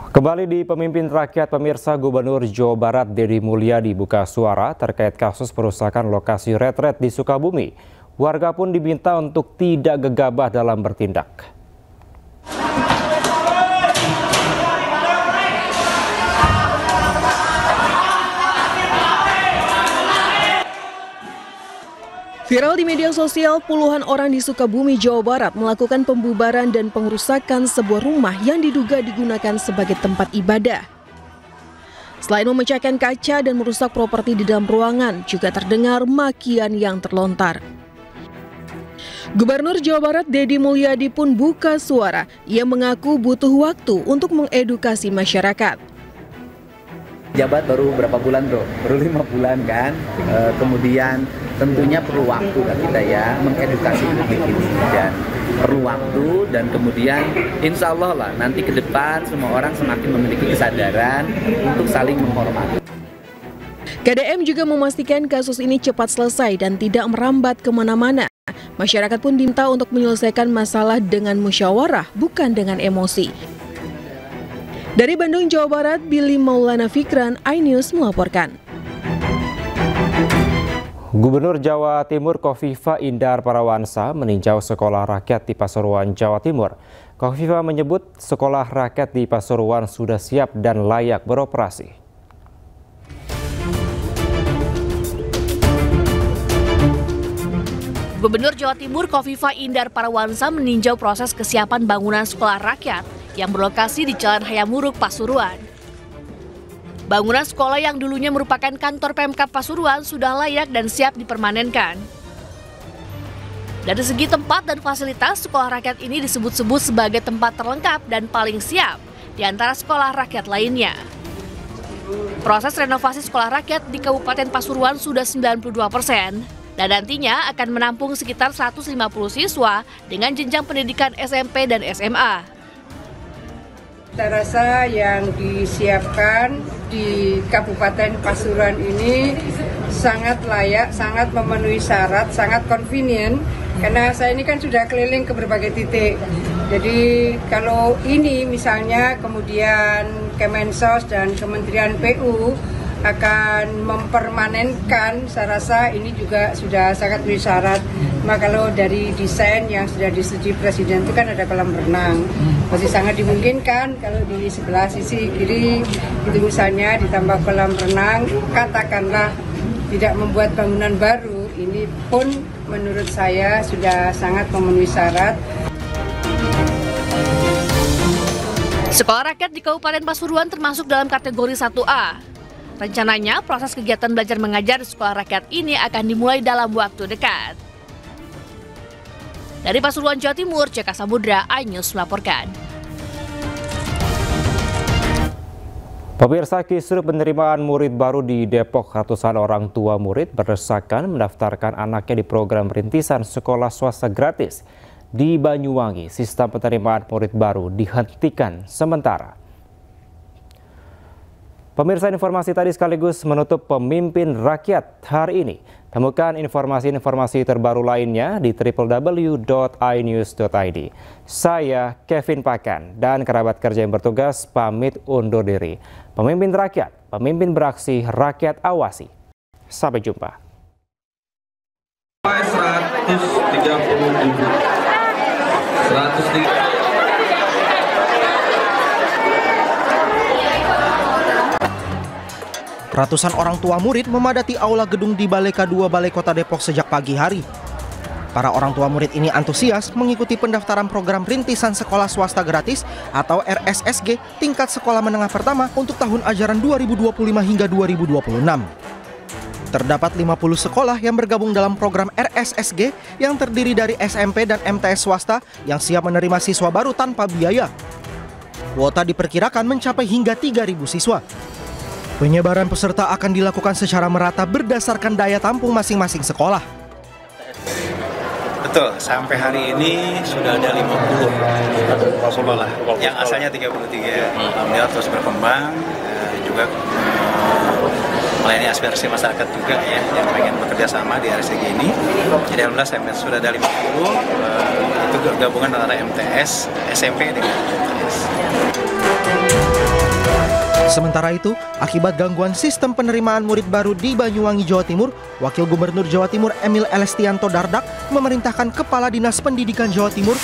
Kembali di Pemimpin Rakyat, pemirsa, Gubernur Jawa Barat Deddy Mulyadi buka suara terkait kasus perusakan lokasi retret di Sukabumi. Warga pun diminta untuk tidak gegabah dalam bertindak. Viral di media sosial, puluhan orang di Sukabumi, Jawa Barat melakukan pembubaran dan pengerusakan sebuah rumah yang diduga digunakan sebagai tempat ibadah. Selain memecahkan kaca dan merusak properti di dalam ruangan, juga terdengar makian yang terlontar. Gubernur Jawa Barat Deddy Mulyadi pun buka suara. Ia mengaku butuh waktu untuk mengedukasi masyarakat. Jabat baru berapa bulan bro? Baru 5 bulan kan? Kemudian tentunya perlu waktu kan kita ya mengedukasi publik ini, dan perlu waktu, dan kemudian insya Allah lah nanti ke depan semua orang semakin memiliki kesadaran untuk saling menghormati. KDM juga memastikan kasus ini cepat selesai dan tidak merambat kemana-mana. Masyarakat pun diminta untuk menyelesaikan masalah dengan musyawarah, bukan dengan emosi. Dari Bandung, Jawa Barat, Billy Maulana Fikran, iNews melaporkan. Gubernur Jawa Timur Kofifa Indar Parawansa meninjau sekolah rakyat di Pasuruan, Jawa Timur. Kofifa menyebut sekolah rakyat di Pasuruan sudah siap dan layak beroperasi. Gubernur Jawa Timur Kofifa Indar Parawansa meninjau proses kesiapan bangunan sekolah rakyat yang berlokasi di Jalan Hayamuruk, Pasuruan. Bangunan sekolah yang dulunya merupakan kantor Pemkab Pasuruan sudah layak dan siap dipermanenkan. Dari segi tempat dan fasilitas, sekolah rakyat ini disebut-sebut sebagai tempat terlengkap dan paling siap di antara sekolah rakyat lainnya. Proses renovasi sekolah rakyat di Kabupaten Pasuruan sudah 92%. Dan nantinya akan menampung sekitar 150 siswa dengan jenjang pendidikan SMP dan SMA. Saya rasa yang disiapkan di Kabupaten Pasuruan ini sangat layak, sangat memenuhi syarat, sangat convenient. Karena saya ini kan sudah keliling ke berbagai titik. Jadi kalau ini misalnya kemudian Kemensos dan Kementerian PU akan mempermanenkan, saya rasa ini juga sudah sangat memenuhi syarat. Maka kalau dari desain yang sudah disetujui Presiden itu kan ada kolam renang, masih sangat dimungkinkan kalau di sebelah sisi kiri itu misalnya ditambah kolam renang, katakanlah tidak membuat bangunan baru, ini pun menurut saya sudah sangat memenuhi syarat. Sekolah rakyat di Kabupaten Pasuruan termasuk dalam kategori 1A. Rencananya, proses kegiatan belajar mengajar di sekolah rakyat ini akan dimulai dalam waktu dekat. Dari Pasuruan, Jawa Timur, Jaka Samudra, iNews melaporkan. Pemirsa, kisruh penerimaan murid baru di Depok, ratusan orang tua murid berdesakan mendaftarkan anaknya di program rintisan sekolah swasta gratis. Di Banyuwangi, sistem penerimaan murid baru dihentikan sementara. Pemirsa, informasi tadi sekaligus menutup Pemimpin Rakyat hari ini. Temukan informasi-informasi terbaru lainnya di www.inews.id. Saya Kevin Pakan dan kerabat kerja yang bertugas pamit undur diri. Pemimpin Rakyat, pemimpin beraksi, rakyat awasi. Sampai jumpa. 130. Ratusan orang tua murid memadati aula gedung di Balai K2 Balai Kota Depok sejak pagi hari. Para orang tua murid ini antusias mengikuti pendaftaran program rintisan sekolah swasta gratis atau RSSG tingkat sekolah menengah pertama untuk tahun ajaran 2025 hingga 2026. Terdapat 50 sekolah yang bergabung dalam program RSSG yang terdiri dari SMP dan MTS swasta yang siap menerima siswa baru tanpa biaya. Kuota diperkirakan mencapai hingga 3.000 siswa. Penyebaran peserta akan dilakukan secara merata berdasarkan daya tampung masing-masing sekolah. Betul, sampai hari ini sudah ada 50 sekolah yang asalnya 33. Alhamdulillah terus berkembang, juga melayani aspirasi masyarakat juga ya yang pengen bekerja sama di RSG ini. Jadi alhamdulillah sampai sudah ada 50, itu gabungan antara MTS, SMP dengan MTS. Sementara itu, akibat gangguan sistem penerimaan murid baru di Banyuwangi, Jawa Timur, Wakil Gubernur Jawa Timur Emil Elestianto Dardak memerintahkan Kepala Dinas Pendidikan Jawa Timur